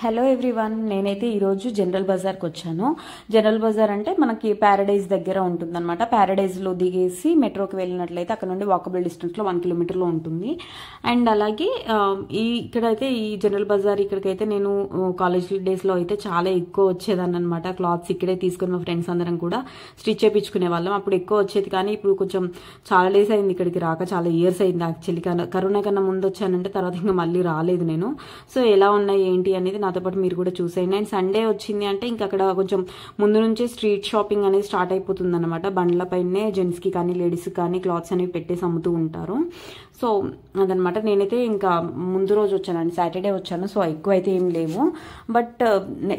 Hello everyone, నేనైతే ఈరోజు general బజార్కి వచ్చాను. జనరల్ బజార్ అంటే మనకి ప్యారడైజ్ దగ్గర ఉంటుందన్నమాట. ప్యారడైజ్లో దిగేసి మెట్రోకి వెళ్ళినట్లయితే అక్కడ నుండి వాకబుల్ డిస్టెన్స్లో 1 కిలోమీటర్లో ఉంటుంది. అండ్ అలాగే ఇక్కడైతే ఈ జనరల్ బజార్ ఇక్కడికైతే నేను కాలేజ్ డేస్లో అయితే చాలా ఎక్కువ వచ్చేదాన్ని అనమాట. క్లాత్స్ ఇక్కడే తీసుకుని మా ఫ్రెండ్స్ అందరం కూడా స్టిచ్ చేయించుకునే వాళ్ళం. అప్పుడు ఎక్కువ వచ్చేది, కానీ ఇప్పుడు కొంచెం చాలా డేస్ అయింది ఇక్కడికి రాక, చాలా ఇయర్స్ అయింది యాక్చువల్లీ. కరోనా కన్నా ముందు వచ్చానంటే తర్వాత ఇంకా మళ్ళీ రాలేదు నేను. సో ఎలా ఉన్నాయి ఏంటి అనేది నాతో పాటు మీరు కూడా చూసేయండి. అండ్ సండే వచ్చింది అంటే ఇంకా అక్కడ కొంచెం ముందు నుంచే స్ట్రీట్ షాపింగ్ అనేది స్టార్ట్ అయిపోతుంది అనమాట. బండ్లపైనే జెంట్స్కి కానీ లేడీస్కి కానీ క్లాత్స్ అనేవి పెట్టేసి అమ్ముతూ ఉంటారు. సో అదనమాట. నేనైతే ఇంకా ముందు రోజు వచ్చానండి, సాటర్డే వచ్చాను. సో ఎక్కువ అయితే ఏం లేవు, బట్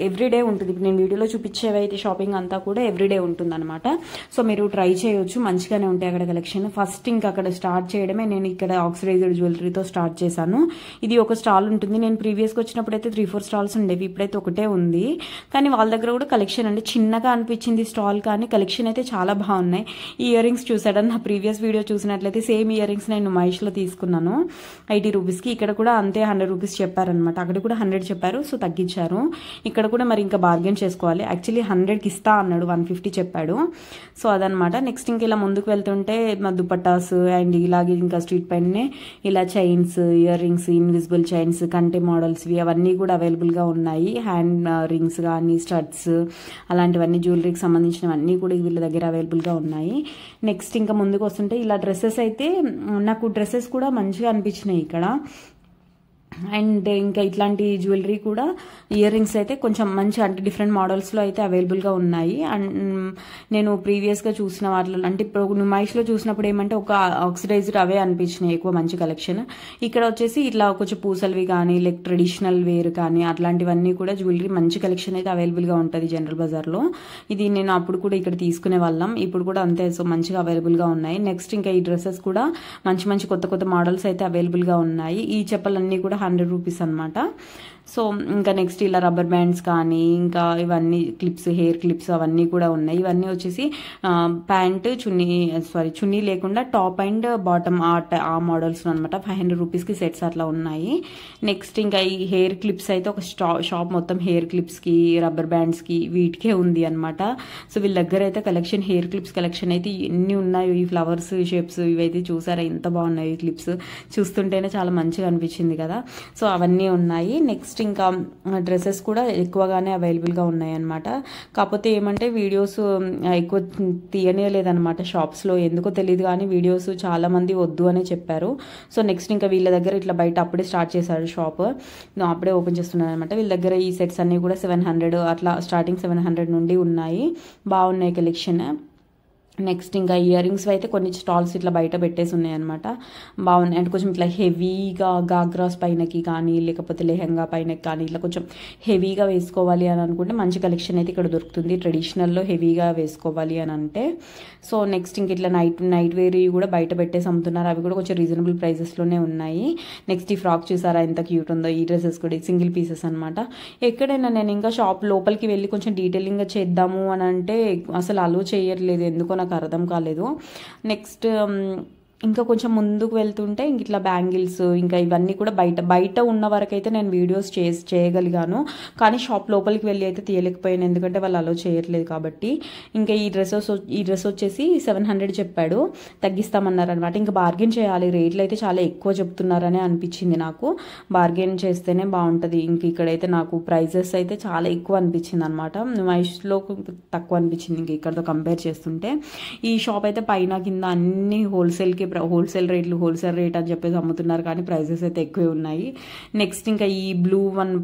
ఎవ్రీడే ఉంటుంది. ఇప్పుడు నేను వీడియోలో చూపించేవైతే షాపింగ్ అంతా కూడా ఎవ్రీడే ఉంటుంది అనమాట. సో మీరు ట్రై చేయొచ్చు, మంచిగానే ఉంటాయి అక్కడ కలెక్షన్. ఫస్ట్ ఇంకా అక్కడ స్టార్ట్ చేయడమే నేను ఇక్కడ ఆక్సిడైజ్డ్ జ్యువెలరీతో స్టార్ట్ చేశాను. ఇది ఒక స్టాల్ ఉంటుంది. నేను ప్రీవియస్గా వచ్చినప్పుడు అయితే 3-4 స్టాల్స్ ఉండేవి, ఇప్పుడైతే ఒకటే ఉంది. కానీ వాళ్ళ దగ్గర కూడా కలెక్షన్ అంటే చిన్నగా అనిపించింది స్టాల్, కానీ కలెక్షన్ అయితే చాలా బాగున్నాయి. ఈ ఇయర్ రింగ్స్ చూసాడని నా ప్రీవియస్ వీడియో చూసినట్లయితే సేమ్ ఇయర్ రింగ్స్ నేను మహేష్లో తీసుకున్నాను 80 రూపీస్కి. ఇక్కడ కూడా అంతే 100 రూపీస్ చెప్పారనమాట. అక్కడ కూడా 100 చెప్పారు, సో తగ్గించారు. ఇక్కడ కూడా మరి ఇంకా బార్గెన్ చేసుకోవాలి. యాక్చువల్లీ 100కి ఇస్తా అన్నాడు, 150 చెప్పాడు. సో అదనమాట. నెక్స్ట్ ఇంక ఇలా ముందుకు వెళ్తుంటే మా దుపట్టాస్ అండ్ ఇలాగే ఇంకా స్ట్రీట్ పైనే ఇలా chains, ear rings, invisible chains, కంటే మోడల్స్వి అవన్నీ కూడా అవైలబుల్గా ఉన్నాయి. హ్యాండ్ రింగ్స్ కానీ స్టడ్స్ అలాంటివన్నీ జ్యువెలరీకి సంబంధించినవన్నీ కూడా వీళ్ళ దగ్గర అవైలబుల్గా ఉన్నాయి. నెక్స్ట్ ఇంకా ముందుకు వస్తుంటే ఇలా డ్రెస్సెస్ అయితే నాకు డ్రెస్సెస్ కూడా మంచిగా అనిపించినాయి ఇక్కడ. అండ్ ఇంకా ఇట్లాంటి జ్యువెలరీ కూడా ఇయర్ రింగ్స్ అయితే కొంచెం మంచి అంటే డిఫరెంట్ మోడల్స్లో అయితే అవైలబుల్గా ఉన్నాయి. అండ్ నేను ప్రీవియస్గా చూసిన వాటిలో అంటే ఇప్పుడు నుమాయిష్లో చూసినప్పుడు ఏమంటే ఒక ఆక్సిడైజ్డ్ అవే అనిపించినాయి ఎక్కువ మంచి కలెక్షన్. ఇక్కడ వచ్చేసి ఇట్లా కొంచెం పూసలవి కానీ లైక్ ట్రెడిషనల్ వేర్ కానీ అట్లాంటివన్నీ కూడా జ్యువెలరీ మంచి కలెక్షన్ అయితే అవైలబుల్గా ఉంటుంది జనరల్ బజార్లో. ఇది నేను అప్పుడు కూడా ఇక్కడ తీసుకునే వాళ్ళం, ఇప్పుడు కూడా అంతే. సో మంచిగా అవైలబుల్గా ఉన్నాయి. నెక్స్ట్ ఇంకా ఈ డ్రెస్సెస్ కూడా మంచి మంచి కొత్త కొత్త మోడల్స్ అయితే అవైలబుల్గా ఉన్నాయి. ఈ చెప్పలన్నీ కూడా 100 రూపీస్ అనమాట. సో ఇంకా నెక్స్ట్ ఇలా రబ్బర్ బ్యాండ్స్ కానీ ఇంకా ఇవన్నీ క్లిప్స్, హెయిర్ క్లిప్స్ అవన్నీ కూడా ఉన్నాయి. ఇవన్నీ వచ్చేసి ప్యాంటు చున్నీ లేకుండా టాప్ అండ్ బాటమ్ ఆ మోడల్స్ అనమాట. 500 రూపీస్కి సెట్స్ అట్లా ఉన్నాయి. నెక్స్ట్ ఇంకా ఈ హెయిర్ క్లిప్స్ అయితే ఒక షాప్ మొత్తం హెయిర్ క్లిప్స్కి, రబ్బర్ బ్యాండ్స్కి వీటికే ఉంది అనమాట. సో వీళ్ళ దగ్గర అయితే కలెక్షన్, హెయిర్ క్లిప్స్ కలెక్షన్ అయితే ఎన్ని ఉన్నాయి. ఈ ఫ్లవర్స్ షేప్స్ ఇవైతే చూసారా ఎంత బాగున్నాయి. ఈ క్లిప్స్ చూస్తుంటేనే చాలా మంచిగా అనిపించింది కదా. సో అవన్నీ ఉన్నాయి. నెక్స్ట్ ఇంకా డ్రెస్సెస్ కూడా ఎక్కువగానే అవైలబుల్గా ఉన్నాయి అనమాట. కాకపోతే ఏమంటే వీడియోస్ ఎక్కువ తీయనేలేదనమాట షాప్స్లో, ఎందుకో తెలియదు కానీ వీడియోస్ చాలా మంది వద్దు అనే చెప్పారు. సో నెక్స్ట్ ఇంకా వీళ్ళ దగ్గర ఇట్లా బయట అప్పుడే స్టార్ట్ చేశారు షాప్, నేను అప్పుడే ఓపెన్ చేస్తున్నాను అనమాట. వీళ్ళ దగ్గర ఈ సెట్స్ అన్నీ కూడా 700 అట్లా స్టార్టింగ్ 700 నుండి ఉన్నాయి. బాగున్నాయి కలెక్షన్. నెక్స్ట్ ఇంకా ఇయర్ రింగ్స్ అయితే కొన్ని స్టాల్స్ ఇట్లా బయట పెట్టేసి ఉన్నాయి అనమాట. బాగున్నాయి. అంటే కొంచెం ఇట్లా హెవీగా గాగ్రాస్ పైనకి కానీ లేకపోతే లెహంగా పైనకి కానీ ఇట్లా కొంచెం హెవీగా వేసుకోవాలి అని అనుకుంటే మంచి కలెక్షన్ అయితే ఇక్కడ దొరుకుతుంది. ట్రెడిషనల్లో హెవీగా వేసుకోవాలి అని అంటే. సో నెక్స్ట్ ఇంక ఇట్లా నైట్ వేర్ కూడా బయట పెట్టేసి అమ్ముతున్నారు. అవి కూడా కొంచెం రీజనబుల్ ప్రైజెస్లోనే ఉన్నాయి. నెక్స్ట్ ఈ ఫ్రాక్ చూసారా ఎంత క్యూట్ ఉందో. ఈ డ్రెస్సెస్ కూడా సింగిల్ పీసెస్ అనమాట. ఎక్కడైనా నేను ఇంకా షాప్ లోపలికి వెళ్ళి కొంచెం డీటెయిలింగ్గా చేద్దాము అని అంటే అసలు అలో చేయట్లేదు, ఎందుకో నాకు అర్థం కాలేదు. నెక్స్ట్ ఇంకా కొంచెం ముందుకు వెళ్తుంటే ఇంక ఇట్లా బ్యాంగిల్స్ ఇంకా ఇవన్నీ కూడా బయట ఉన్న వరకు అయితే నేను వీడియోస్ చేయగలిగాను, కానీ షాప్ లోపలికి వెళ్ళి అయితే తీయలేకపోయాను, ఎందుకంటే వాళ్ళు అలో చేయట్లేదు కాబట్టి. ఇంకా ఈ డ్రెస్ వచ్చేసి 700 చెప్పాడు, తగ్గిస్తామన్నారు అనమాట. ఇంకా బార్గెన్ చేయాలి, రేట్లు అయితే చాలా ఎక్కువ చెప్తున్నారని అనిపించింది నాకు. బార్గెన్ చేస్తేనే బాగుంటుంది. ఇంక ఇక్కడైతే నాకు ప్రైజెస్ అయితే చాలా ఎక్కువ అనిపించింది అనమాట. మహేష్లో తక్కువ అనిపించింది ఇంక ఇక్కడతో కంపేర్ చేస్తుంటే. ఈ షాప్ అయితే పైన కింద అన్ని హోల్సేల్ రేట్ అని చెప్పేసి అమ్ముతున్నారు, కానీ ప్రైజెస్ అయితే ఎక్కువే ఉన్నాయి. నెక్స్ట్ ఇంకా ఈ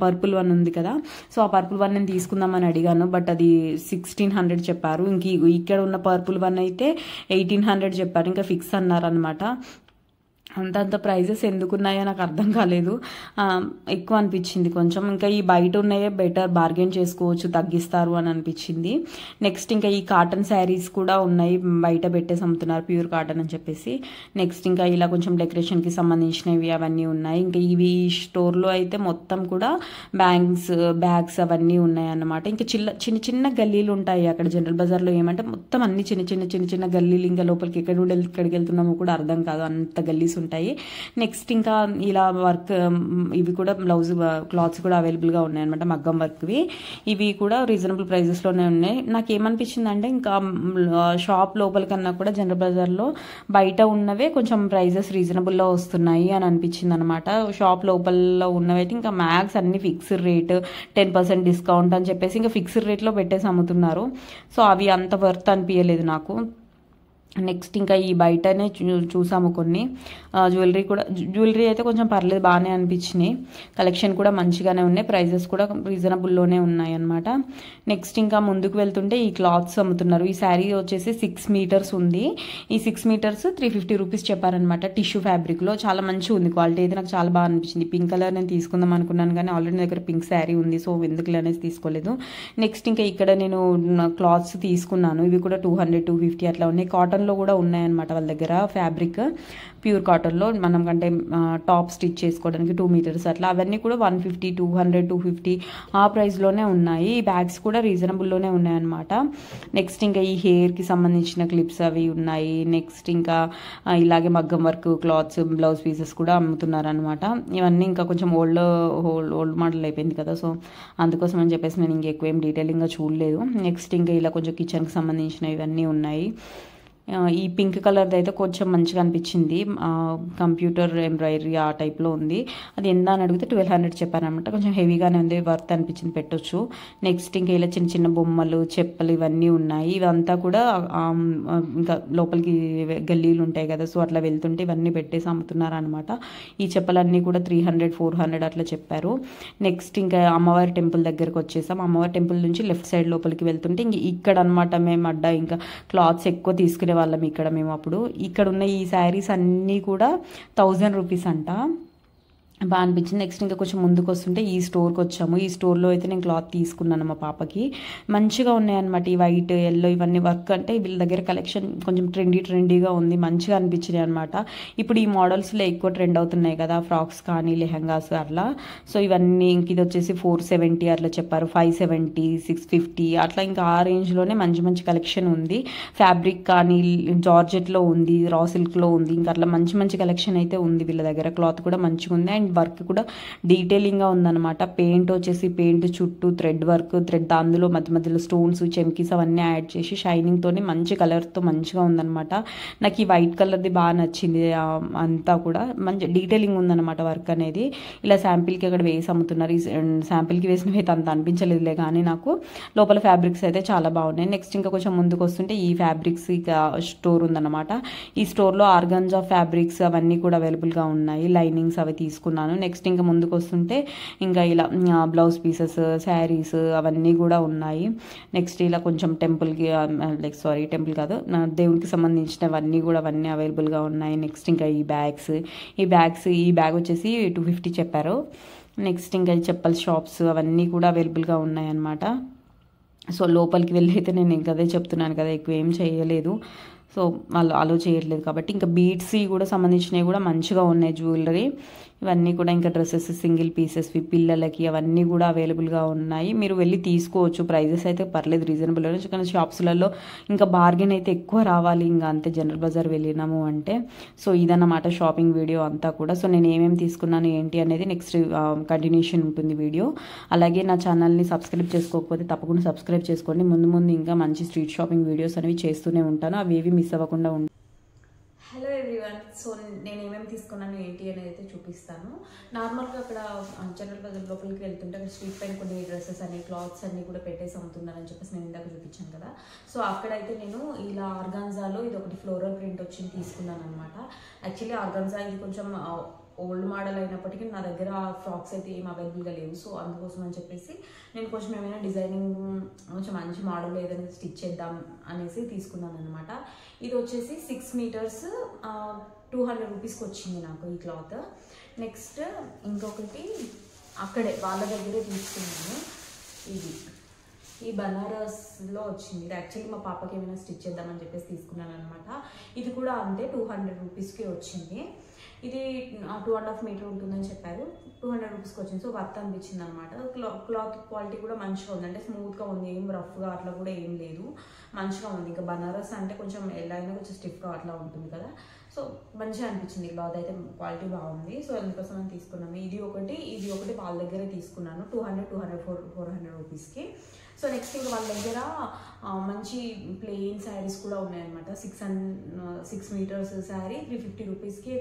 పర్పుల్ వన్ ఉంది కదా, సో ఆ పర్పుల్ వన్ నేను తీసుకుందామని అడిగాను, బట్ అది 1600 చెప్పారు. ఇంక ఇక్కడ ఉన్న పర్పుల్ వన్ అయితే 1800 చెప్పారు. ఇంకా ఫిక్స్ అన్నారు అనమాట. అంత ప్రైజెస్ ఎందుకున్నాయో నాకు అర్థం కాలేదు, ఎక్కువ అనిపించింది కొంచెం. ఇంకా ఈ బయట ఉన్నాయే బెటర్, బార్గెన్ చేసుకోవచ్చు, తగ్గిస్తారు అని అనిపించింది. నెక్స్ట్ ఇంకా ఈ కాటన్ శారీస్ కూడా ఉన్నాయి, బయట పెట్టేసి అమ్ముతున్నారు, ప్యూర్ కాటన్ అని చెప్పేసి. నెక్స్ట్ ఇంకా ఇలా కొంచెం డెకరేషన్కి సంబంధించినవి అవన్నీ ఉన్నాయి. ఇంకా ఇవి స్టోర్లో అయితే మొత్తం కూడా బ్యాగ్స్ అవన్నీ ఉన్నాయి అన్నమాట. ఇంకా చిన్న గల్లీలు ఉంటాయి అక్కడ జనరల్ బజార్లో. ఏమంటే మొత్తం అన్ని చిన్న గల్లీలు, ఇంకా లోపలికి ఎక్కడికి వెళ్తున్నామో కూడా అర్థం కాదు, అంత గల్లీస్ ఉంటాయి. నెక్స్ట్ ఇంకా ఇలా వర్క్ ఇవి కూడా బ్లౌజ్ క్లాత్స్ కూడా అవైలబుల్గా ఉన్నాయన్నమాట, మగ్గం వర్క్వి. ఇవి కూడా రీజనబుల్ ప్రైజెస్లోనే ఉన్నాయి. నాకు ఏమనిపించిందంటే ఇంకా షాప్ లోపల కన్నా కూడా జనరల్ బజార్లో బయట ఉన్నవే కొంచెం ప్రైజెస్ రీజనబుల్లో వస్తున్నాయి అని అనిపించింది అనమాట. షాప్ లోపల ఉన్నవైతే ఇంకా మ్యాక్స్ అన్ని ఫిక్స్డ్ రేట్, 10% డిస్కౌంట్ అని చెప్పేసి ఇంకా ఫిక్స్డ్ రేట్లో పెట్టేసి అమ్ముతున్నారు. సో అవి అంత వర్త్ అనిపించలేదు నాకు. నెక్స్ట్ ఇంకా ఈ బయటనే చూసాము కొన్ని జ్యువెలరీ అయితే కొంచెం పర్లేదు, బాగానే అనిపించినాయి. కలెక్షన్ కూడా మంచిగానే ఉన్నాయి, ప్రైజెస్ కూడా రీజనబుల్లోనే ఉన్నాయి అన్నమాట. నెక్స్ట్ ఇంకా ముందుకు వెళ్తుంటే ఈ క్లాత్స్ అమ్ముతున్నారు. ఈ శారీ వచ్చేసి 6 మీటర్స్ ఉంది. ఈ 6 మీటర్స్ 350 రూపీస్ చెప్పారనమాట. టిష్యూ ఫ్యాబ్రిక్లో చాలా మంచిగా ఉంది, క్వాలిటీ అయితే నాకు చాలా బాగా అనిపించింది. పింక్ కలర్ నేను తీసుకుందాం అనుకున్నాను కానీ ఆల్రెడీ నా దగ్గర పింక్ శారీ ఉంది, సో ఎందుకు అనేసి తీసుకోలేదు. నెక్స్ట్ ఇంకా ఇక్కడ నేను క్లాత్స్ తీసుకున్నాను. ఇవి కూడా 200, 250 అట్లా ఉన్నాయి. కాటన్లో కూడా ఉన్నాయన్నమాట వాళ్ళ దగ్గర, ఫ్యాబ్రిక్ ప్యూర్ కాటన్లో మనం కంటే టాప్ స్టిచ్ చేసుకోవడానికి 2 మీటర్స్ అట్లా, అవన్నీ కూడా 150, 200, 250 ఆ ప్రైస్లోనే ఉన్నాయి. ఈ బ్యాగ్స్ కూడా రీజనబుల్లోనే ఉన్నాయన్నమాట. నెక్స్ట్ ఇంకా ఈ హెయిర్కి సంబంధించిన క్లిప్స్ అవి ఉన్నాయి. నెక్స్ట్ ఇంకా ఇలాగే మగ్గం వర్క్ క్లాత్స్, బ్లౌజ్ పీసెస్ కూడా అమ్ముతున్నారనమాట. ఇవన్నీ ఇంకా కొంచెం ఓల్డ్ మోడల్ అయిపోయింది కదా, సో అందుకోసం అని చెప్పేసి నేను ఇంకెక్కువ ఏం డీటెయిలింగ్గా చూడలేదు. నెక్స్ట్ ఇంకా ఇలా కొంచెం కిచెన్కి సంబంధించిన ఇవన్నీ ఉన్నాయి. ఈ పింక్ కలర్ది అయితే కొంచెం మంచిగా అనిపించింది, కంప్యూటర్ ఎంబ్రాయిడరీ ఆ టైప్లో ఉంది. అది ఎంత అని అడిగితే 1200 చెప్పారనమాట. కొంచెం హెవీగానే ఉంది, వర్త్ అనిపించింది, పెట్టొచ్చు. నెక్స్ట్ ఇంకా ఇలా చిన్న చిన్న బొమ్మలు, చెప్పులు ఇవన్నీ ఉన్నాయి. ఇవంతా కూడా ఇంకా లోపలికి గల్లీలు ఉంటాయి కదా, సో అట్లా వెళ్తుంటే ఇవన్నీ పెట్టేసి అమ్ముతున్నారు అనమాట. ఈ చెప్పులన్నీ కూడా 300, 400 అట్లా చెప్పారు. నెక్స్ట్ ఇంకా అమ్మవారి టెంపుల్ దగ్గరకు వచ్చేసాం. అమ్మవారి టెంపుల్ నుంచి లెఫ్ట్ సైడ్ లోపలికి వెళ్తుంటే ఇంక ఇక్కడ అనమాట మేము ఇంకా క్లాత్స్ ఎక్కువ తీసుకునే వాళ్ళం ఇక్కడ మేము. అప్పుడు ఇక్కడ ఉన్న ఈ శారీస్ అన్నీ కూడా 1000 రూపీస్ అంట, బాగా అనిపించింది. నెక్స్ట్ ఇంకా కొంచెం ముందుకు వస్తుంటే ఈ స్టోర్కి వచ్చాము. ఈ స్టోర్లో అయితే నేను క్లాత్ తీసుకున్నాను మా పాపకి, మంచిగా ఉన్నాయన్నమాట. ఈ వైట్, ఎల్లో ఇవన్నీ వర్క్ అంటే వీళ్ళ దగ్గర కలెక్షన్ కొంచెం ట్రెండీగా ఉంది, మంచిగా అనిపించినాయి అనమాట. ఇప్పుడు ఈ మోడల్స్లో ఎక్కువ ట్రెండ్ అవుతున్నాయి కదా, ఫ్రాక్స్ కానీ లెహంగాస్ అట్లా. సో ఇవన్నీ ఇంక ఇది వచ్చేసి 470 అట్లా చెప్పారు, 570, 650 అట్లా ఇంకా ఆ రేంజ్లోనే మంచి మంచి కలెక్షన్ ఉంది. ఫ్యాబ్రిక్ కానీ జార్జెట్లో ఉంది, రా సిల్క్లో ఉంది, ఇంకా అట్లా మంచి మంచి కలెక్షన్ అయితే ఉంది వీళ్ళ దగ్గర. క్లాత్ కూడా మంచిగా ఉంది అండ్ వర్క్ కూడా డీటెయిలింగ్గా ఉందన్నమాట. పెయింట్ వచ్చేసి పెయింట్ చుట్టూ థ్రెడ్ వర్క్, అందులో మధ్యలో స్టోన్స్, చెమ్కీస్ అవన్నీ యాడ్ చేసి షైనింగ్తోని మంచి కలర్తో మంచిగా ఉందన్నమాట. నాకు ఈ వైట్ కలర్ది బాగా నచ్చింది. అంతా కూడా మంచి డీటెయిలింగ్ ఉందన్నమాట వర్క్ అనేది. ఇలా శాంపిల్కి అక్కడ వేసి అమ్ముతున్నారు. ఈ శాంపిల్కి వేసినవి అయితే అంత అనిపించలేదులే కానీ నాకు లోపల ఫ్యాబ్రిక్స్ అయితే చాలా బాగున్నాయి. నెక్స్ట్ ఇంకా కొంచెం ముందుకు వస్తుంటే ఈ ఫ్యాబ్రిక్స్ స్టోర్ ఉందన్నమాట. ఈ స్టోర్లో ఆర్గాన్జా ఫ్యాబ్రిక్స్ అవన్నీ కూడా అవైలబుల్గా ఉన్నాయి. లైనింగ్స్ అవి తీసుకున్నాను. నెక్స్ట్ ఇంకా ముందుకు వస్తుంటే ఇంకా ఇలా బ్లౌజ్ పీసెస్, శారీస్ అవన్నీ కూడా ఉన్నాయి. నెక్స్ట్ ఇలా కొంచెం టెంపుల్కి టెంపుల్ కాదు, దేవునికి సంబంధించినవన్నీ కూడా అవన్నీ అవైలబుల్గా ఉన్నాయి. నెక్స్ట్ ఇంకా ఈ బ్యాగ్ వచ్చేసి 250 చెప్పారు. నెక్స్ట్ ఇంకా ఈ చెప్పల్ షాప్స్ అవన్నీ కూడా అవైలబుల్గా ఉన్నాయన్నమాట. సో లోపలికి వెళ్ళి అయితే నేను ఇంకా అదే చెప్తున్నాను కదా, ఎక్కువ ఏం చేయలేదు. సో వాళ్ళు అలో చేయట్లేదు కాబట్టి ఇంకా బీడ్స్ కూడా సంబంధించినవి కూడా మంచిగా ఉన్నాయి. జ్యువెలరీ ఇవన్నీ కూడా ఇంకా డ్రెస్సెస్, సింగిల్ పీసెస్వి పిల్లలకి అవన్నీ కూడా అవైలబుల్గా ఉన్నాయి. మీరు వెళ్ళి తీసుకోవచ్చు, ప్రైజెస్ అయితే పర్లేదు రీజనబుల్. కానీ షాప్స్లలో ఇంకా బార్గెన్ అయితే ఎక్కువ రావాలి ఇంకా అంతే, జనరల్ బజార్ వెళ్ళినాము అంటే. సో ఇదన్నమాట షాపింగ్ వీడియో అంతా కూడా. సో నేను ఏమేమి తీసుకున్నాను ఏంటి అనేది నెక్స్ట్ కంటిన్యూషన్ ఉంటుంది వీడియో. అలాగే నా ఛానల్ని సబ్స్క్రైబ్ చేసుకోకపోతే తప్పకుండా సబ్స్క్రైబ్ చేసుకోండి. ముందు ఇంకా మంచి స్ట్రీట్ షాపింగ్ వీడియోస్ అనేవి చేస్తూనే ఉంటాను, అవి ఏవి మిస్ అవ్వకుండా ఉంటాయి. హలో ఎవ్రీవన్, సో నేను ఏమేమి తీసుకున్నాను ఏంటి అనేది అయితే చూపిస్తాను. నార్మల్గా అక్కడ జనరల్ బజార్ లోపలికి వెళ్తుంటే అక్కడ స్ట్రీట్ పైన కొన్ని డ్రెస్సెస్ అని, క్లాత్స్ అన్ని కూడా పెట్టేసి అమ్ముతున్నారని చెప్పేసి నేను ఇందాక చూపించాను కదా. సో అక్కడైతే నేను ఇలా ఆర్గాన్జాలో ఇది ఒకటి ఫ్లోరల్ ప్రింట్ వచ్చింది తీసుకున్నాను అనమాట. యాక్చువల్లీ ఆర్గాన్జా ఇది కొంచెం ఓల్డ్ మోడల్ అయినప్పటికీ నా దగ్గర ఫ్రాక్స్ అయితే ఏం అవైలబుల్గా లేవు. సో అందుకోసం అని చెప్పేసి నేను కొంచెం ఏమైనా డిజైనింగ్ కొంచెం మంచి మోడల్ ఏదైనా స్టిచ్ చేద్దాం అనేసి తీసుకున్నాను అనమాట. ఇది వచ్చేసి 6 మీటర్స్ 200 రూపీస్కి వచ్చింది నాకు ఈ క్లాత్. నెక్స్ట్ ఇంకొకటి అక్కడే వాళ్ళ దగ్గరే తీసుకున్నాను, ఈ బనారస్లో వచ్చింది. ఇది యాక్చువల్లీ మా పాపకి ఏమైనా స్టిచ్ చేద్దామని చెప్పేసి తీసుకున్నాను అనమాట. ఇది కూడా అంతే 200 రూపీస్కి వచ్చింది. ఇది 2.5 మీటర్ ఉంటుందని చెప్పారు, 200 రూపీస్కి వచ్చింది. సో వర్త్ అనిపించింది అనమాట. క్లాత్ క్వాలిటీ కూడా మంచిగా ఉంది, అంటే స్మూత్గా ఉంది, ఏం రఫ్గా అట్లా కూడా ఏం లేదు, మంచిగా ఉంది. ఇంకా బనారస్ అంటే కొంచెం ఎలా అయినా కొంచెం స్టిఫ్గా అట్లా ఉంటుంది కదా, సో మంచిగా అనిపించింది క్లాత్ అయితే, క్వాలిటీ బాగుంది. సో అందుకోసం నేను తీసుకున్నాను. ఇది ఒకటి వాళ్ళ దగ్గరే తీసుకున్నాను 400 రూపీస్కి. సో నెక్స్ట్ ఇంకా వాళ్ళ దగ్గర మంచి ప్లెయిన్ శారీస్ కూడా ఉన్నాయన్నమాట. 6 మీటర్స్ శారీ 350 రూపీస్కి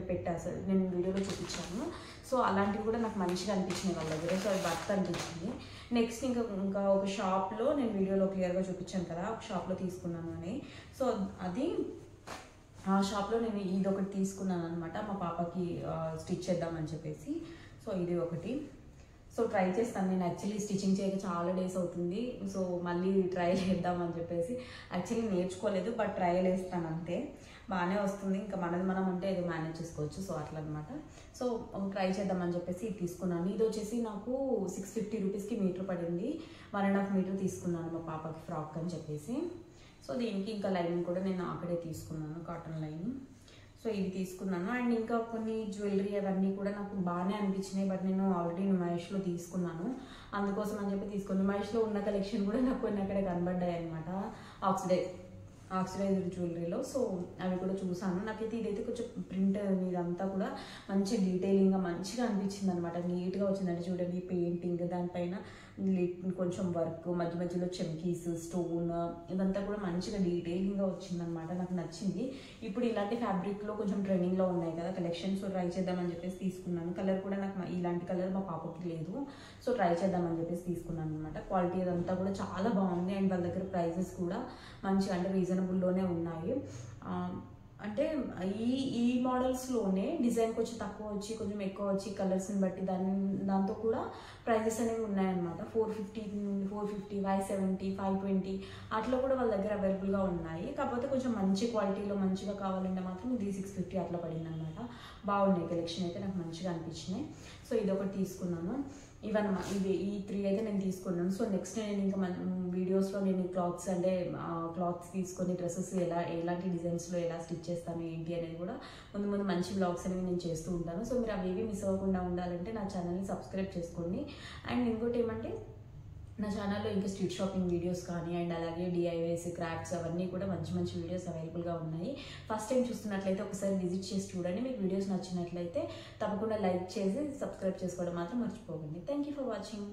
పెట్టారు సార్, నేను వీడియోలో చూపించాను. సో అలాంటివి కూడా నాకు మంచిగా అనిపించినాయి వాళ్ళ దగ్గర. సో అది వర్త్ అనిపించింది. నెక్స్ట్ ఇంకా ఒక షాప్లో, నేను వీడియోలో క్లియర్గా చూపించాను కదా, ఒక షాప్లో తీసుకున్నాను అని. సో అది ఆ షాప్లో నేను ఇది ఒకటి తీసుకున్నాను అనమాట, మా పాపకి స్టిచ్ చేద్దామని చెప్పేసి. సో ఇది ఒకటి. సో ట్రై చేస్తాను. నేను యాక్చువల్లీ స్టిచ్చింగ్ చేయక చాలా డేస్ అవుతుంది. సో మళ్ళీ ట్రయల్ చేద్దామని చెప్పేసి యాక్చువల్లీ నేర్చుకోలేదు, బట్ ట్రయల్ వేస్తాను అంతే. బాగానే వస్తుంది. ఇంకా మనం అంటే ఏదో మేనేజ్ చేసుకోవచ్చు. సో అట్లా అనమాట. సో ట్రై చేద్దామని చెప్పేసి ఇది తీసుకున్నాను. ఇది వచ్చేసి నాకు 650 రూపీస్కి మీటర్ పడింది. 1.5 మీటర్ తీసుకున్నాను మా పాపకి ఫ్రాక్ అని చెప్పేసి. సో దీనికి ఇంకా లైనింగ్ కూడా నేను అక్కడే తీసుకున్నాను, కాటన్ లైనింగ్. సో ఇది తీసుకున్నాను. అండ్ ఇంకా కొన్ని జ్యువెలరీ అవన్నీ కూడా నాకు బాగానే అనిపించినాయి, బట్ నేను ఆల్రెడీ నుమాయిష్లో తీసుకున్నాను, అందుకోసం అని చెప్పి తీసుకున్నాను. నుమాయిష్లో ఉన్న కలెక్షన్ కూడా నాకు కొన్ని అక్కడే కనబడ్డాయి అనమాట, ఆక్సిడైజ్డ్ జ్యువెలరీలో. సో అవి కూడా చూసాను. నాకైతే ఇదైతే కొంచెం ప్రింట్ ఇదంతా కూడా మంచి డీటెయిలింగ్గా మంచిగా అనిపించింది అనమాట. నీట్గా వచ్చిందంటే చూడండి, పెయింటింగ్ దానిపైన కొంచెం వర్క్, మధ్య మధ్యలో చమ్కీస్, స్టోన్, ఇదంతా కూడా మంచిగా డీటెయిలింగ్గా వచ్చిందనమాట. నాకు నచ్చింది. ఇప్పుడు ఇలాంటి ఫ్యాబ్రిక్లో కొంచెం ట్రెండింగ్లో ఉన్నాయి కదా కలెక్షన్. సో ట్రై చేద్దామని చెప్పేసి తీసుకున్నాను. కలర్ కూడా నాకు ఇలాంటి కలర్ మా పాపకి లేదు. సో ట్రై చేద్దామని చెప్పేసి తీసుకున్నాను అనమాట. క్వాలిటీ అదంతా కూడా చాలా బాగుంది. అండ్ వాళ్ళ దగ్గర ప్రైజెస్ కూడా మంచిగా అంటే రీజనబుల్లోనే ఉన్నాయి. అంటే ఈ మోడల్స్లోనే డిజైన్ కొంచెం తక్కువ వచ్చి కొంచెం ఎక్కువ వచ్చి కలర్స్ని బట్టి దాంతో కూడా ప్రైజెస్ అనేవి ఉన్నాయన్నమాట. 450 నుండి 450, 570, 520 అట్లా కూడా వాళ్ళ దగ్గర అవైలబుల్గా ఉన్నాయి. కాకపోతే కొంచెం మంచి క్వాలిటీలో మంచిగా కావాలంటే మాత్రం ఇది 650 అట్లా పడింది అనమాట. బాగున్నాయి కలెక్షన్ అయితే, నాకు మంచిగా అనిపించినాయి. సో ఇదొకటి తీసుకున్నాను. ఇవి ఈ 3 అయితే నేను తీసుకున్నాను. సో నెక్స్ట్ నేను ఇంకా వీడియోస్లో నేను క్లాత్స్ తీసుకొని డ్రెస్సెస్ ఎలాంటి డిజైన్స్లో ఎలా స్టిచ్ చేస్తాను ఏంటి అనేది కూడా ముందు మంచి వ్లాగ్స్ అనేవి నేను చేస్తూ ఉంటాను. సో మీరు అవి మిస్ అవ్వకుండా ఉండాలంటే నా ఛానల్ని సబ్స్క్రైబ్ చేసుకోండి. అండ్ ఇంకోటి ఏమంటే, నా ఛానల్లో ఇంకా స్ట్రీట్ షాపింగ్ వీడియోస్ కానీ అండ్ అలాగే డిఐవేస్, క్రాఫ్ట్స్ అవన్నీ కూడా మంచి వీడియోస్ అవైలబుల్గా ఉన్నాయి. ఫస్ట్ టైం చూస్తున్నట్లయితే ఒకసారి విజిట్ చేసి చూడండి. మీకు వీడియోస్ నచ్చినట్లయితే తప్పకుండా లైక్ చేసి సబ్స్క్రైబ్ చేసుకోవడం మాత్రం మర్చిపోకండి. Thank you for watching.